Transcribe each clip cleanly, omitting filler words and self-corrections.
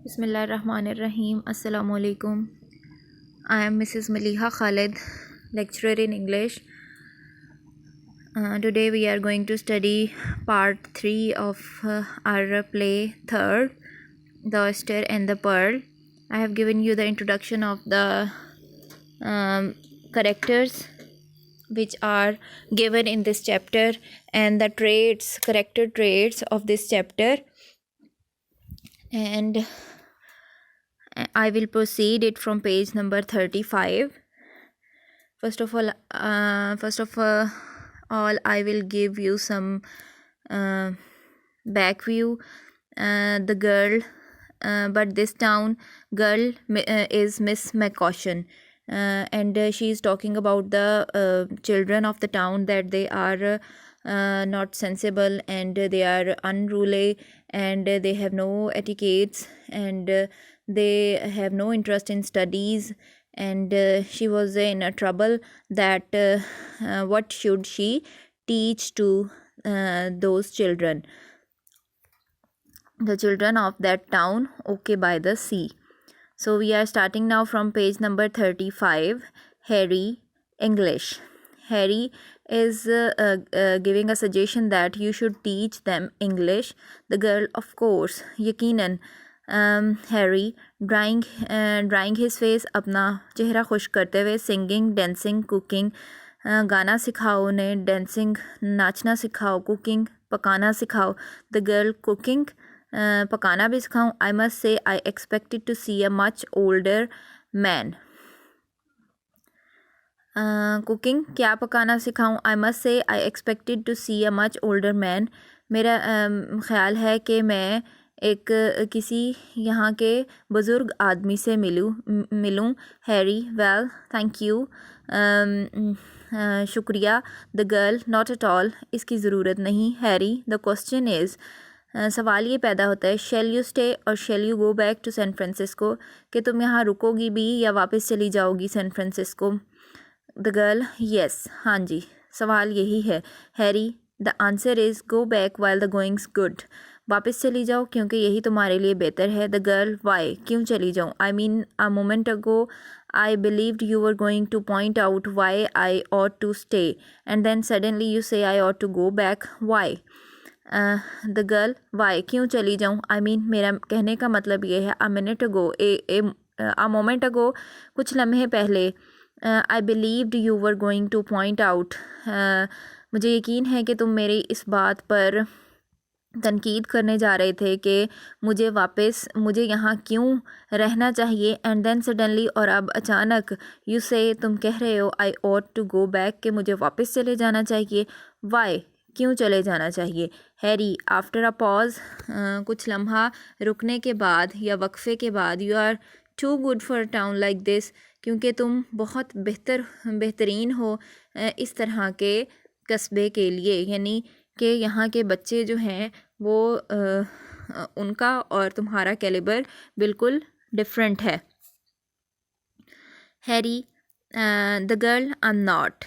Bismillahirrahmanirrahim. Assalamu alaikum. I am Mrs. Maliha Khalid, lecturer in English. Today we are going to study part 3 of our play Third, The Oyster and the Pearl. I have given you the introduction of the characters which are given in this chapter and the character traits of this chapter, and I will proceed it from page number 35. First of all, I will give you some back view. The girl, but this town girl is Miss McCaution, and she is talking about the children of the town, that they are not sensible and they are unruly and they have no etiquettes and they have no interest in studies, and she was in a trouble that what should she teach to those children, the children of that town by the sea. So we are starting now from page number 35. Harry, English. Harry is giving a suggestion that you should teach them English. The girl, of course, यकीनन. Harry, drying his face, अपना चेहरा खुश करते हुए, singing, dancing, cooking, गाना सिखाओ उन्हें, dancing, नाचना सिखाओ, cooking, पकाना सिखाओ. The girl, cooking, पकाना भी सिखाऊं. I must say I expected to see a much older man. Cooking, क्या पकाना सिखाऊं. I must say I expected to see a much older man. मेरा ख़्याल है कि मैं एक किसी यहाँ के बुज़ुर्ग आदमी से मिलूं. हैरी, वेल थैंक यू, शुक्रिया. The girl, not at all, इसकी ज़रूरत नहीं. हैरी, द क्वेश्चन इज़, सवाल ये पैदा होता है, शेल यू स्टे और shall you go back to San Francisco, कि तुम यहाँ रुकोगी भी या वापस चली जाओगी सैन फ्रांसिस्को. द गर्ल, येस, हाँ जी, सवाल यही है. Harry, the answer is go back while the going's good, वापस चली जाओ क्योंकि यही तुम्हारे लिए बेहतर है. द गर्ल, वाई, क्यों चली जाऊँ. I mean a moment ago I believed you were going to point out why I ought to stay and then suddenly you say I ought to go back. Why. The girl, why, क्यों चली जाऊँ. I mean मेरा कहने का मतलब ये है, a minute ago, a moment अगो, कुछ लम्हे पहले, आई believed you were going to point out, मुझे यकीन है कि तुम मेरी इस बात पर तनकीद करने जा रहे थे कि मुझे यहाँ क्यों रहना चाहिए. एंड देन सडनली, और अब अचानक, यू से, तुम कह रहे हो, I ought to go back, कि मुझे वापस चले जाना चाहिए. वाई, क्यों चले जाना चाहिए. हैरी, आफ्टर अ पॉज, कुछ लम्हा रुकने के बाद या वक्फे के बाद, you are too good for a town like this, क्योंकि तुम बहुत बेहतरीन हो इस तरह के कस्बे के लिए, यानी कि यहाँ के बच्चे जो हैं वो उनका और तुम्हारा कैलिबर बिल्कुल डिफरेंट है. Harry, the girl, I am not,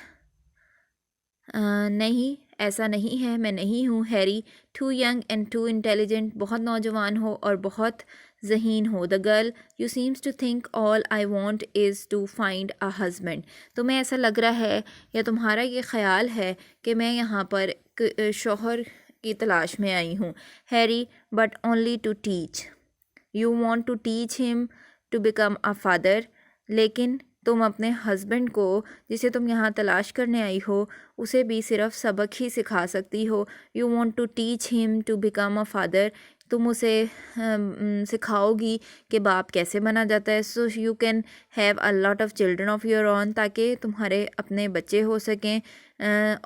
नहीं, ऐसा नहीं है, मैं नहीं हूँ. Harry, too young and too intelligent, बहुत नौजवान हो और बहुत ज़हीन हो. The girl, you seems to think all I want is to find a husband, तुम्हें ऐसा लग रहा है या तुम्हारा ये ख़्याल है कि मैं यहाँ पर शौहर की तलाश में आई हूँ. Harry, but only to teach, you want to teach him to become a father, लेकिन तुम अपने हस्बैंड को, जिसे तुम यहाँ तलाश करने आई हो, उसे भी सिर्फ सबक ही सिखा सकती हो. You want to teach him to become a father, तुम उसे सिखाओगी कि बाप कैसे बना जाता है. So you can have a lot of children of your own, ताकि तुम्हारे अपने बच्चे हो सकें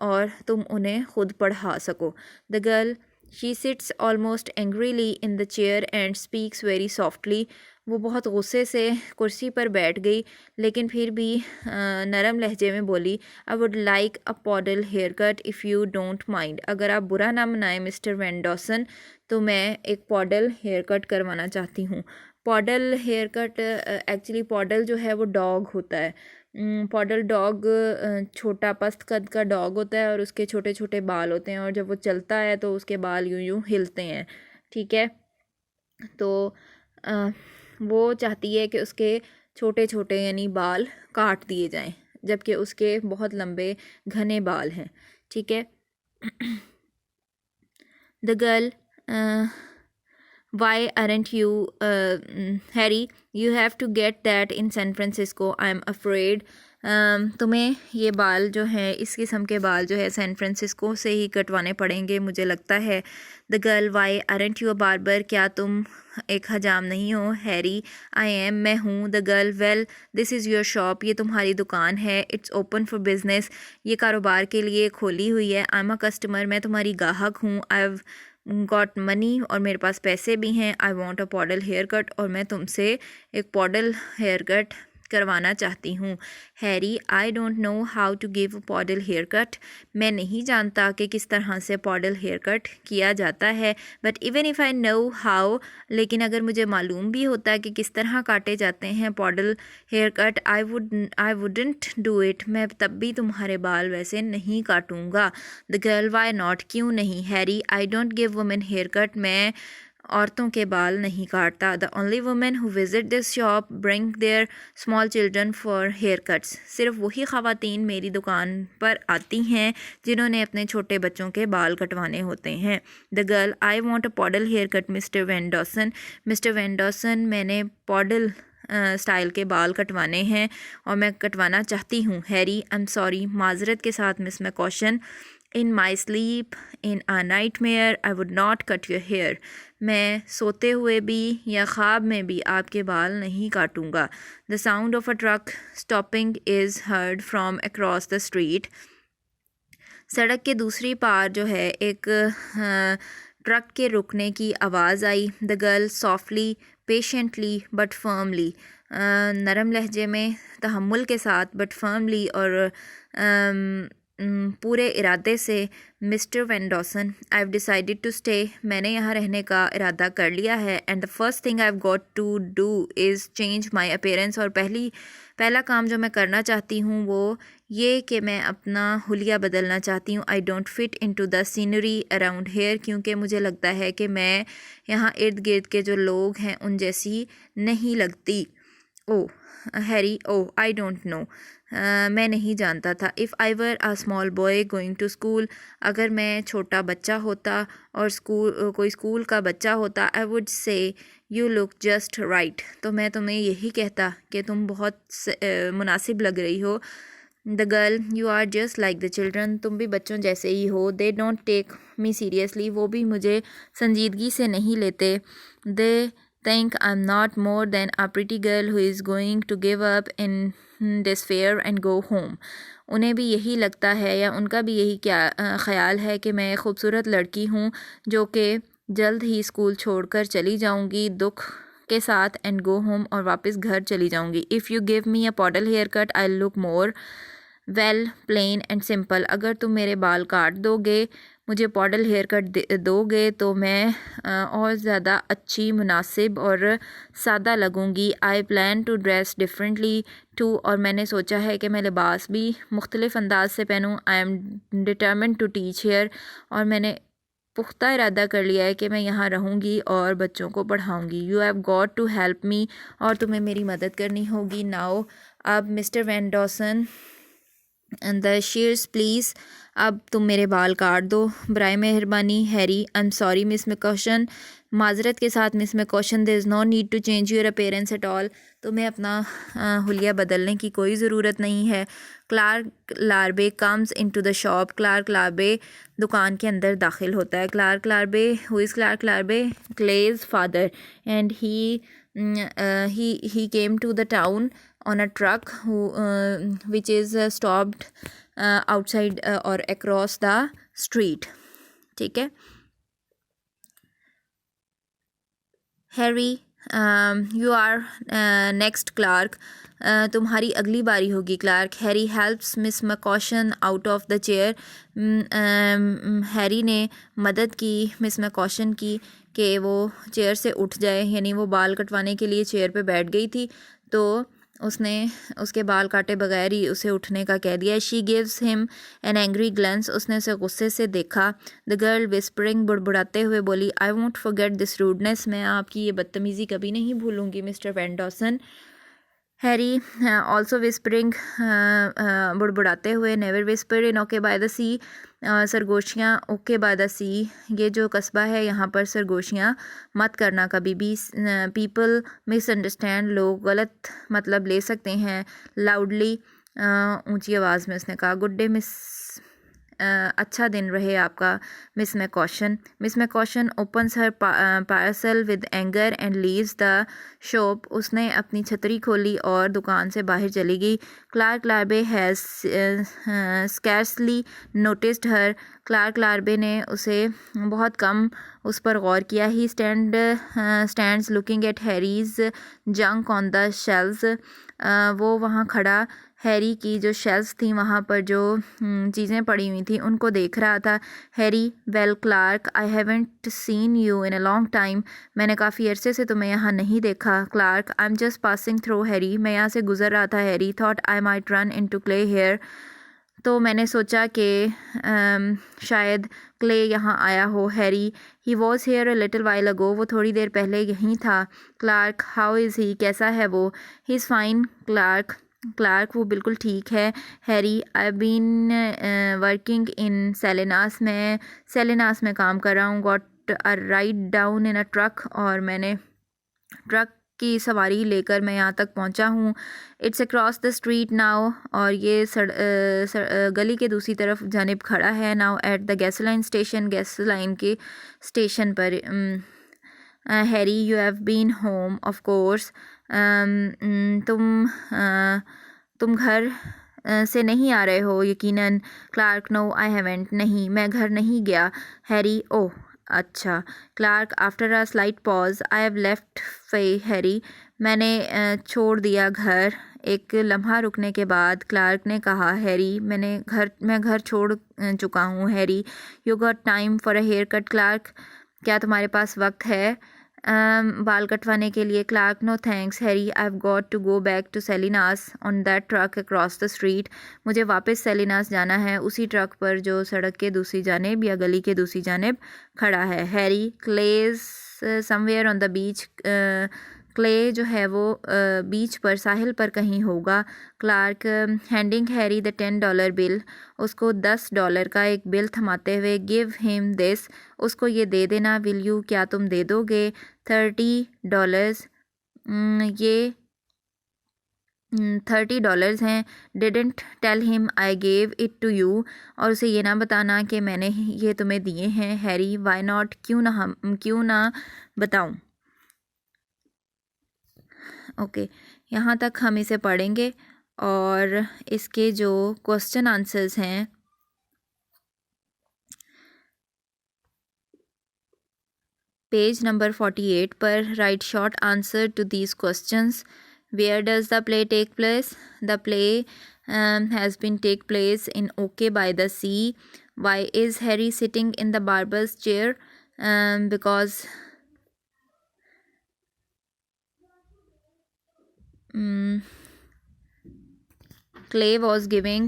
और तुम उन्हें खुद पढ़ा सको. The girl, she seats almost angrily in the chair and speaks very softly, वो बहुत गुस्से से कुर्सी पर बैठ गई लेकिन फिर भी नरम लहजे में बोली. I would like a poodle hair cut if you don't mind, अगर आप बुरा ना मनाएं मिस्टर वैन डॉसन, तो मैं एक पॉडल हेयर कट करवाना चाहती हूँ. पॉडल हेयर कट, एक्चुअली पॉडल जो है वो डॉग होता है. पॉडल डॉग छोटा पस्त कद का डॉग होता है और उसके छोटे छोटे बाल होते हैं, और जब वो चलता है तो उसके बाल यूं यूं हिलते हैं. ठीक है, तो वो चाहती है कि उसके छोटे छोटे यानी बाल काट दिए जाएं, जबकि उसके बहुत लंबे घने बाल हैं। ठीक है। The girl, why aren't you Harry, you have to get that in San Francisco, I'm afraid तुम्हें ये बाल जो है, इस किस्म के बाल जो है सैन फ्रांसिस्को से ही कटवाने पड़ेंगे मुझे लगता है। The girl, why aren't you a barber, क्या तुम एक हजाम नहीं हो। हैरी, आई एम, मैं हूँ। The girl, well this is your shop, ये तुम्हारी दुकान है। इट्स ओपन फॉर बिजनेस, ये कारोबार के लिए खोली हुई है। आई एम अ कस्टमर, मैं तुम्हारी गाहक हूँ। आई गॉट मनी, और मेरे पास पैसे भी हैं। I want a poodle hair cut, और मैं तुमसे एक पॉडल हेयर कट करवाना चाहती हूँ। Harry, I don't know how to give poodle hair cut, मैं नहीं जानता कि किस तरह से पॉडल हेयर कट किया जाता है। But even if I know how, लेकिन अगर मुझे मालूम भी होता कि किस तरह काटे जाते हैं poodle hair cut, I wouldn't do it, मैं तब भी तुम्हारे बाल वैसे नहीं काटूंगा। द गर्ल, वाई नॉट, क्यों नहीं। Harry, I don't give women hair cut, मैं औरतों के बाल नहीं काटता। The only women who visit this shop bring their small children for hair cuts, सिर्फ वही ख़वातीन मेरी दुकान पर आती हैं जिन्होंने अपने छोटे बच्चों के बाल कटवाने होते हैं। The girl, I want a poodle hair cut mister Van Dawson, mister Van Dawson, मैंने पॉडल स्टाइल के बाल कटवाने हैं और मैं कटवाना चाहती हूँ। हैरी, आई एम सॉरी, माजरत के साथ miss McCaution, in my sleep in a nightmare I would not cut your hair, मैं सोते हुए भी या ख्वाब में भी आपके बाल नहीं काटूंगा। The sound of a truck stopping is heard from across the street, सड़क के दूसरी पार जो है एक ट्रक के रुकने की आवाज़ आई। The girl, softly, patiently but firmly, नरम लहजे में, तहम्मुल के साथ, बट फर्मली, और पूरे इरादे से, Mister Van Dawson, I have decided to stay, मैंने यहाँ रहने का इरादा कर लिया है। And the first thing I have got to do is change my appearance, और पहला काम जो मैं करना चाहती हूँ वो ये कि मैं अपना हुलिया बदलना चाहती हूँ। I don't fit into the scenery around hair, क्योंकि मुझे लगता है कि मैं यहाँ इर्द गिर्द के जो लोग हैं उन जैसी नहीं लगती। Oh Harry, oh I don't know, मैं नहीं जानता था। If I were a small boy going to school, अगर मैं छोटा बच्चा होता और कोई स्कूल का बच्चा होता, I would say you look just right, तो मैं तुम्हें यही कहता कि तुम बहुत मुनासिब लग रही हो। The girl, you are just like the children, तुम भी बच्चों जैसे ही हो। They don't take me seriously, वो भी मुझे संजीदगी से नहीं लेते। दे think I'm not more than a pretty girl who is going to give up in despair and go home. उन्हें भी यही लगता है या उनका भी यही ख्याल है कि मैं एक खूबसूरत लड़की हूँ जो कि जल्द ही स्कूल छोड़कर चली जाऊँगी दुख के साथ, एंड गो होम, और वापस घर चली जाऊँगी। If you give me a poodle hair cut I look more well plain and simple, अगर तुम मेरे बाल काट दोगे, मुझे पॉडल हेयर कट दोगे, तो मैं और ज़्यादा अच्छी, मुनासिब और सादा लगूंगी। I plan to dress differently too, और मैंने सोचा है कि मैं लिबास भी मुख्तलिफ़ अंदाज से पहनूँ। I am determined to teach her, और मैंने पुख्ता इरादा कर लिया है कि मैं यहाँ रहूँगी और बच्चों को पढ़ाऊँगी। You have got to help me, और तुम्हें मेरी मदद करनी होगी। नाउ, अब mister Van Dawson, the shears please, अब तुम मेरे बाल काट दो बराए मेहरबानी। Harry, I am sorry miss McCaution, माजरत के साथ miss McCaution, there is no need to change your appearance at all, तुम्हें अपना हुलिया बदलने की कोई ज़रूरत नहीं है। Clark Larby comes into the shop, Clark लार्बे दुकान के अंदर दाखिल होता है। Clark Larby, who is Clark Larby, Clay's father, and he came to the town on a truck which is stopped outside or across the street. ठीक है। Harry, you are next Clark, तुम्हारी अगली बारी होगी Clark. Harry helps miss McCaution out of the chair, Harry ने मदद की miss मैकॉशन की कि वो चेयर से उठ जाए, यानी वो बाल कटवाने के लिए चेयर पे बैठ गई थी, तो उसने उसके बाल काटे बगैर ही उसे उठने का कह दिया। She gives him an angry glance, उसने उसे गुस्से से देखा। द गर्ल विस्परिंग, बुड़बुड़ाते हुए बोली, I won't forget this rudeness, मैं आपकी ये बदतमीज़ी कभी नहीं भूलूंगी mister Van Dawson. Harry also whispering, बुड़बुड़ाते हुए, never whisper in okay by the sea, सरगोशियाँ ओके बाय द सी, ये जो कस्बा है यहाँ पर सरगोशियाँ मत करना कभी भी। पीपल मिसअंडरस्टैंड, लोग गलत मतलब ले सकते हैं। लाउडली, ऊंची आवाज़ में उसने कहा। गुड डे मिस, अच्छा दिन रहे आपका miss McCaution. Miss McCaution opens her parcel with anger and leaves the shop, उसने अपनी छतरी खोली और दुकान से बाहर चली गई। Clark Larby has scarcely noticed her, Clark Larby ने उसे बहुत कम उस पर गौर किया। He stands looking at Harry's junk on the shelves, वो वहाँ खड़ा हैरी की जो शेल्व्स थी वहाँ पर जो चीज़ें पड़ी हुई थी उनको देख रहा था। Harry, well Clark, I haven't seen you in a long time, मैंने काफ़ी अरसे से तुम्हें यहाँ नहीं देखा। Clark, I am just passing through Harry, मैं यहाँ से गुजर रहा था। Harry, thought I might run into Clay here, तो मैंने सोचा कि शायद क्ले यहाँ आया हो। Harry, he was here a little while ago, वो थोड़ी देर पहले यहीं था। क्लार्क, हाउ इज़ ही, कैसा है वो। He is fine Clark, Clark वो बिल्कुल ठीक है। Harry, I been working in Salinas, मैं सेलेनास में काम कर रहा हूँ। Got a ride down in a truck, और मैंने ट्रक की सवारी लेकर मैं यहाँ तक पहुँचा हूँ। It's across the street now, और ये गली के दूसरी तरफ जानिब खड़ा है। Now at the gasoline station, gasoline के स्टेशन पर। Harry, you have been home of course, तुम घर से नहीं आ रहे हो यकीनन। क्लार्क, नो आई हैवेंट, नहीं मैं घर नहीं गया। हैरी, ओह अच्छा। Clark, after a slight pause, I have left फे हैरी, मैंने छोड़ दिया घर। एक लम्हा रुकने के बाद क्लार्क ने कहा, हैरी, मैं घर छोड़ चुका हूँ। Harry, you got time for a haircut. Clark, क्या तुम्हारे पास वक्त है बाल कटवाने के लिए। Clark, no thanks Harry, I have got to go back to Salinas on that truck across the street, मुझे वापस सेलिनास जाना है उसी ट्रक पर जो सड़क के दूसरी जानिब या गली के दूसरी जानिब खड़ा है। Harry, Clay's somewhere on the beach, Clay जो है वो बीच पर, साहिल पर कहीं होगा। Clark, handing Harry the $10 bill, उसको $10 का एक बिल थमाते हुए, गिव हिम दिस, उसको ये दे देना। विल यू, क्या तुम दे दोगे। $30, ये $30 हैं। Didn't tell him I gave it to you, और उसे ये ना बताना कि मैंने ये तुम्हें दिए हैं। हैरी, वाई नॉट, क्यों ना बताऊं। ओके, यहाँ तक हम इसे पढ़ेंगे और इसके जो क्वेश्चन आंसर्स हैं पेज नंबर 48 पर, write short answer to these questions. Where does the play take place, the play has been take place in okay by the sea. Why is Harry sitting in the barber's chair, because Clay was giving